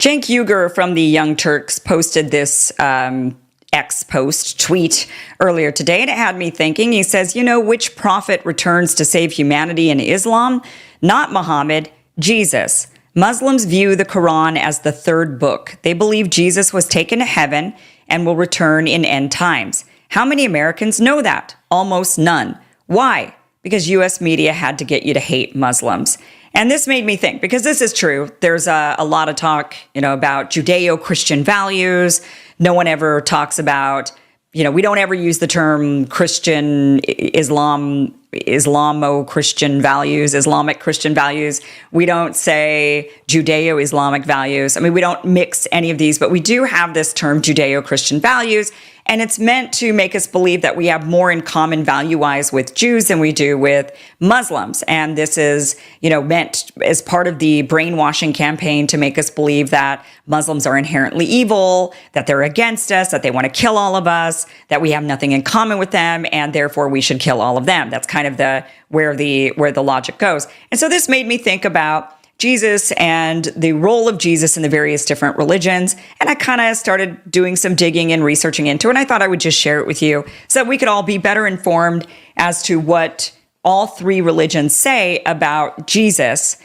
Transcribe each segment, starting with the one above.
Cenk Uygur from the Young Turks posted this tweet earlier today, and it had me thinking. He says, which prophet returns to save humanity in Islam? Not Muhammad, Jesus. Muslims view the Quran as the third book. They believe Jesus was taken to heaven and will return in end times. How many Americans know that? Almost none. Why? Because U.S. media had to get you to hate Muslims. And this made me think, because this is true. There's a lot of talk, about Judeo-Christian values. No one ever talks about, we don't ever use the term Christian, Islamic Christian values. We don't say Judeo-Islamic values. I mean, we don't mix any of these, but we do have this term Judeo-Christian values. And it's meant to make us believe that we have more in common value-wise with Jews than we do with Muslims. And this is, meant as part of the brainwashing campaign to make us believe that Muslims are inherently evil, that they're against us, that they want to kill all of us, that we have nothing in common with them, and therefore we should kill all of them. That's kind of where the logic goes. And so this made me think about Jesus and the role of Jesus in the various different religions. And I kind of started doing some digging and researching into it. And I thought I would just share it with you so that we could all be better informed as to what all three religions say about Jesus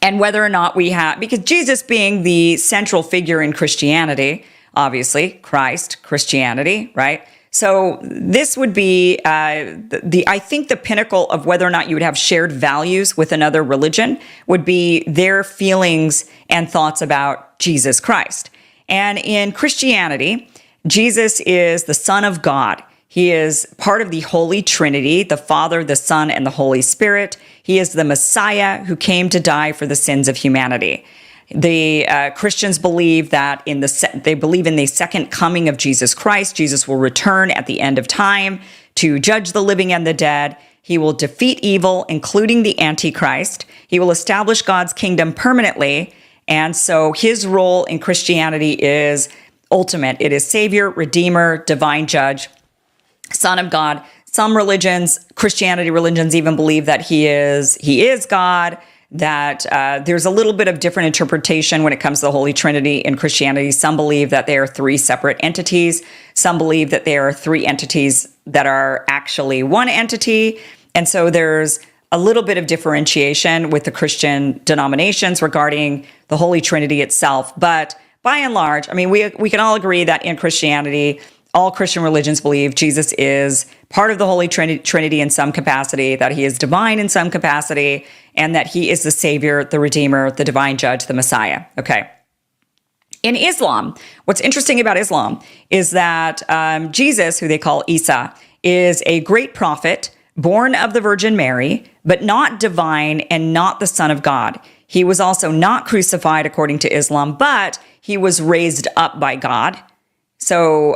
and whether or not we have, because Jesus being the central figure in Christianity, obviously, Christ, Christianity, right? So this would be I think the pinnacle of whether or not you would have shared values with another religion would be their feelings and thoughts about Jesus Christ. And in Christianity, Jesus is the Son of God. He is part of the Holy Trinity, the Father, the Son, and the Holy Spirit. He is the Messiah who came to die for the sins of humanity. The Christians believe that they believe in the second coming of Jesus Christ. Jesus will return at the end of time to judge the living and the dead. He will defeat evil, including the Antichrist. He will establish God's kingdom permanently. And so his role in Christianity is ultimate. It is Savior, Redeemer, Divine Judge, Son of God. Some religions, Christianity religions, even believe that he is God. That there's a little bit of different interpretation when it comes to the Holy Trinity in Christianity. Some believe that they are three separate entities. Some believe that there are three entities that are actually one entity. And so there's a little bit of differentiation with the Christian denominations regarding the Holy Trinity itself. But by and large, I mean, we can all agree that in Christianity, all Christian religions believe Jesus is part of the Holy Trinity in some capacity, that he is divine in some capacity, and that he is the Savior, the Redeemer, the Divine Judge, the Messiah. Okay. In Islam, what's interesting about Islam is that Jesus, who they call Isa, is a great prophet, born of the Virgin Mary, but not divine and not the Son of God. He was also not crucified according to Islam, but he was raised up by God. So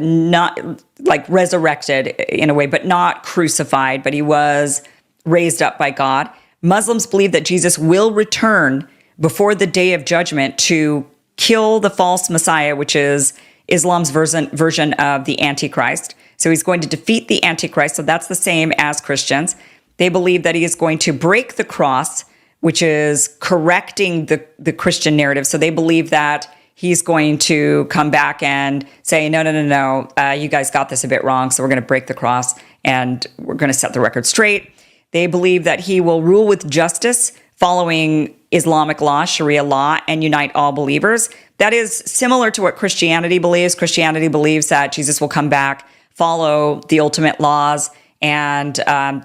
not like resurrected in a way, but not crucified, but he was raised up by God. Muslims believe that Jesus will return before the day of judgment to kill the false Messiah, which is Islam's version of the Antichrist. So he's going to defeat the Antichrist. So that's the same as Christians. They believe that he is going to break the cross, which is correcting the Christian narrative. So they believe that he's going to come back and say, no, you guys got this a bit wrong, so we're going to break the cross and we're going to set the record straight. They believe that he will rule with justice following Islamic law, Sharia law, and unite all believers. That is similar to what Christianity believes. Christianity believes that Jesus will come back, follow the ultimate laws, and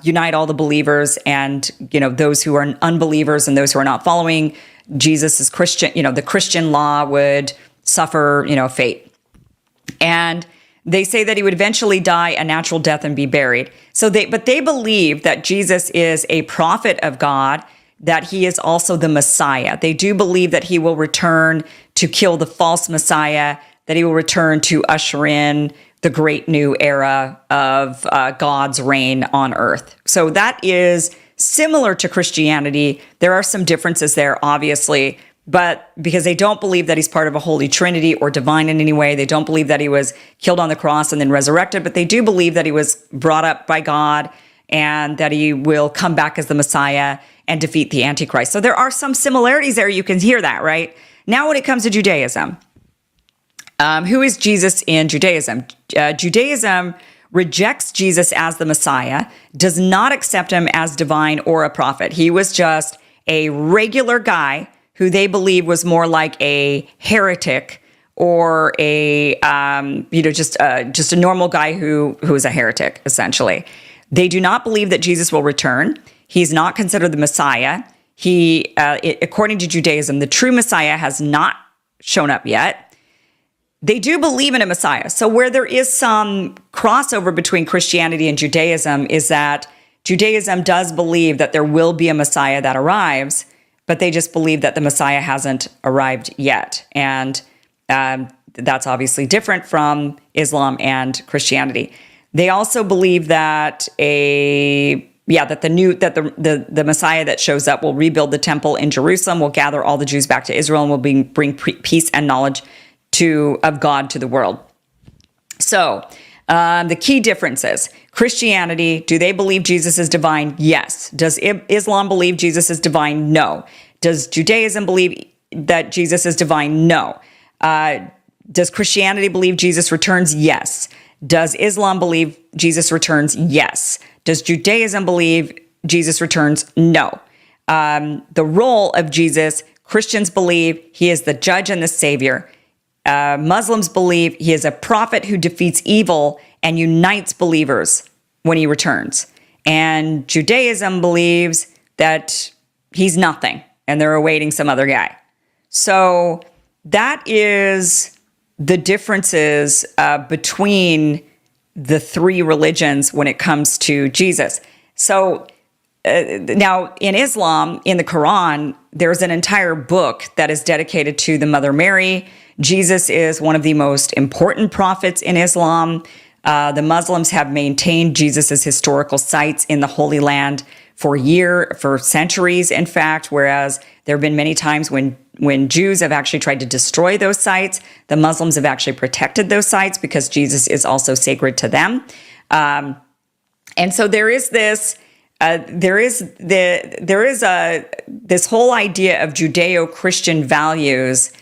unite all the believers, and those who are unbelievers and those who are not following Jesus is Christian, the Christian law would suffer, fate. And they say that he would eventually die a natural death and be buried. But they believe that Jesus is a prophet of God, that he is also the Messiah. They do believe that he will return to kill the false Messiah, that he will return to usher in the great new era of God's reign on earth. So that is similar to Christianity. There are some differences there, obviously, but because they don't believe that he's part of a Holy Trinity or divine in any way, they don't believe that he was killed on the cross and then resurrected, but they do believe that he was brought up by God and that he will come back as the Messiah and defeat the Antichrist. So there are some similarities there. You can hear that, right? Now, when it comes to Judaism, who is Jesus in Judaism? Judaism rejects Jesus as the Messiah, does not accept him as divine or a prophet. He was just a regular guy who they believe was more like a heretic or a just a normal guy who is a heretic, essentially. They do not believe that Jesus will return. He's not considered the Messiah. According to Judaism, the true Messiah has not shown up yet. They do believe in a Messiah. So where there is some crossover between Christianity and Judaism is that Judaism does believe that there will be a Messiah that arrives, but they just believe that the Messiah hasn't arrived yet. And that's obviously different from Islam and Christianity. They also believe that the Messiah that shows up will rebuild the temple in Jerusalem, will gather all the Jews back to Israel, and will bring peace and knowledge of God to the world. So the key differences: Christianity, do they believe Jesus is divine? Yes. Does Islam believe Jesus is divine? No. Does Judaism believe that Jesus is divine? No. Does Christianity believe Jesus returns? Yes. Does Islam believe Jesus returns? Yes. Does Judaism believe Jesus returns? No. The role of Jesus, Christians believe he is the judge and the savior. Muslims believe he is a prophet who defeats evil and unites believers when he returns. And Judaism believes that he's nothing and they're awaiting some other guy. So that is the differences between the three religions when it comes to Jesus. So now in Islam, in the Quran, there's an entire book that is dedicated to the Mother Mary. Jesus is one of the most important prophets in Islam. The Muslims have maintained Jesus' historical sites in the Holy Land for centuries, in fact, whereas there have been many times when Jews have actually tried to destroy those sites. The Muslims have actually protected those sites because Jesus is also sacred to them. And so there is this whole idea of Judeo-Christian values.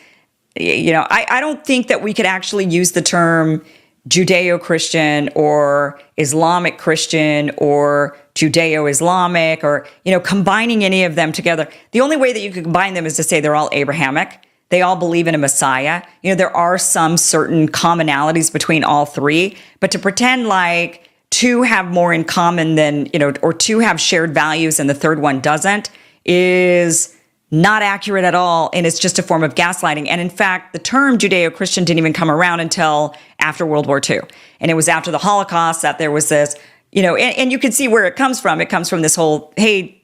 I don't think that we could actually use the term Judeo-Christian or Islamic Christian or Judeo-Islamic or, combining any of them together. The only way that you could combine them is to say they're all Abrahamic. They all believe in a Messiah. There are some certain commonalities between all three, but to pretend like two have more in common than, or two have shared values and the third one doesn't is not accurate at all, and it's just a form of gaslighting. And in fact, the term Judeo-Christian didn't even come around until after World War II. And it was after the Holocaust that there was this, and you can see where it comes from. It comes from this whole, hey,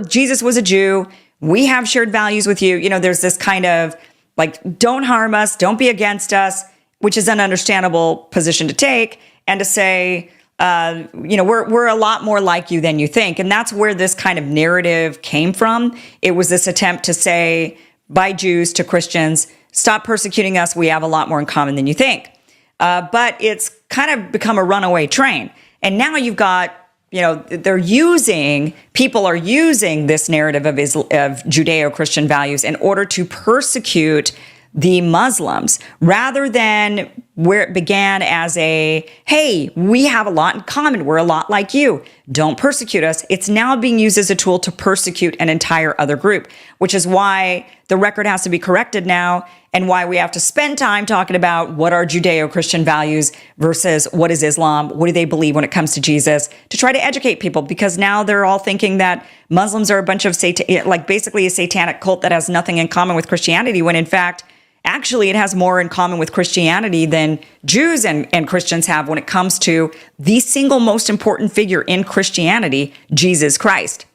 Jesus was a Jew. We have shared values with you. There's this kind of like, don't harm us, don't be against us, which is an understandable position to take, and to say, we're a lot more like you than you think. And that's where this kind of narrative came from. It was this attempt to say by Jews to Christians, stop persecuting us. We have a lot more in common than you think. But it's kind of become a runaway train. And now you've got, people are using this narrative of Judeo-Christian values in order to persecute the Muslims, rather than where it began as hey, we have a lot in common. We're a lot like you. Don't persecute us. It's now being used as a tool to persecute an entire other group, which is why the record has to be corrected now and why we have to spend time talking about what are Judeo-Christian values versus what is Islam. What do they believe when it comes to Jesus, to try to educate people, because now they're all thinking that Muslims are a bunch of basically a satanic cult that has nothing in common with Christianity, when in fact, actually, it has more in common with Christianity than Jews and Christians have when it comes to the single most important figure in Christianity, Jesus Christ.